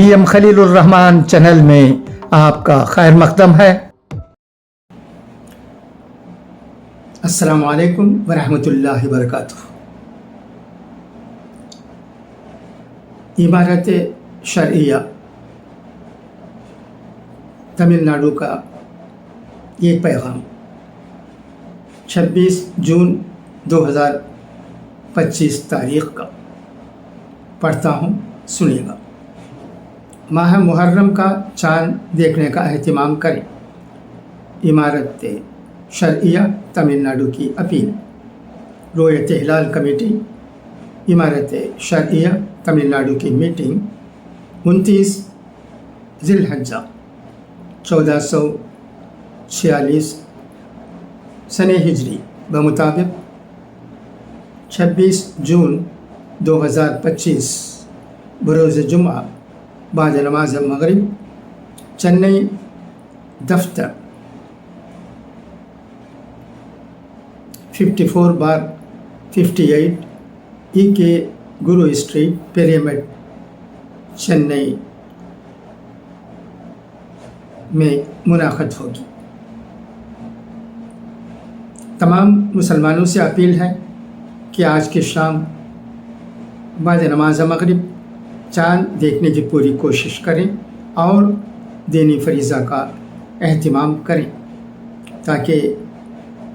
VM Khalilur Rahman channel में आपका खैर मकदम है। अस्सलामु अलैकुम वरहमतुल्लाहि वबरकातुहू। इमारत शरइया तमिलनाडु का ये पैगाम 26 जून 2025 तारीख़ का पढ़ता हूँ, सुनिएगा। माह मुहर्रम का चाँद देखने का एहतिमाम करें। इमारत शरइया तमिलनाडु की अपील। रोयत हिलाल कमेटी इमारत शरइया तमिलनाडु की मीटिंग 29 ज़िलहज्जा 1446 सने हिजरी बमुताबिक 26 जून 2025 बरोज़ जुम्मा बाद नमाज मगरिब चेन्नई दफ्तर 54/58 के गुरु स्ट्रीट पिरामिड चेन्नई में मुनाक़द होगी। तमाम मुसलमानों से अपील है कि आज की शाम बाद नमाज मगरिब चाँद देखने की पूरी कोशिश करें और दीनी फरीज़ा का एहतिमाम करें ताकि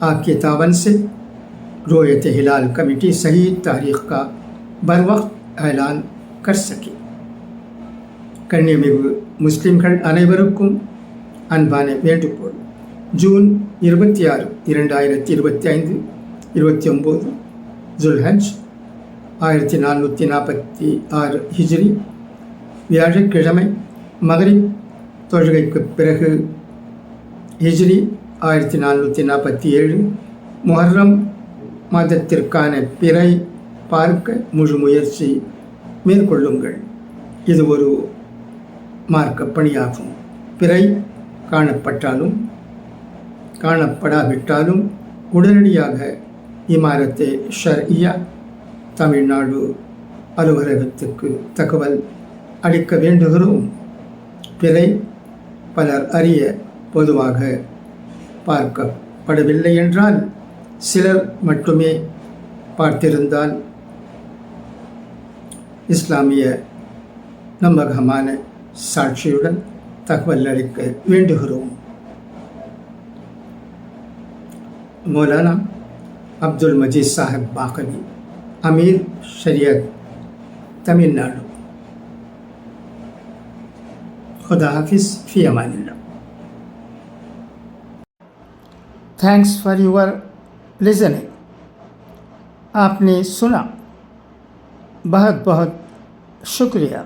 आपके तावन से रोयत हिलाल कमेटी सही तारीख़ का बर वक्त ऐलान कर सके। கண்ணியமிகு முஸ்லிம்கள் அனைவருக்கும் அன்பான வேண்டுகோள். ஜூன் 26, 2025 29 ஜுல்ஹஜ் 1446 ஹிஜ்ரி வியாழக்கிழமை மகரிப் தொழுகைக்கு பிறகு ஹிஜ்ரி 1447 முஹர்ரம் மாதத்திற்கான பிறை பார்க்க முழு முயற்சி மேற்கொள்ளுங்கள். இது ஒரு மார்க்க பணியாகும். பிறை காணப்பட்டாலும் காணப்படாவிட்டாலும் உடனடியாக இமாரத் ஷர்இயா தமிழ்நாடு அலுவலகத்துக்கு தகவல் அளிக்க வேண்டுகிறோம். பிறை பலர் அறிய பொதுவாக பார்க்கப்படவில்லை என்றால் சிலர் மட்டுமே பார்த்திருந்தால் இஸ்லாமிய நம்பகமான சாட்சியுடன் தகவல் அளிக்க வேண்டுகிறோம். मौलाना अब्दुल मजीद साहब बाकवी, अमीर शरीयत तमिलनाडु। खुदा हाफिज़, फ़ी अमानिल्लाह। Thanks for your listening. आपने सुना, बहुत बहुत शुक्रिया।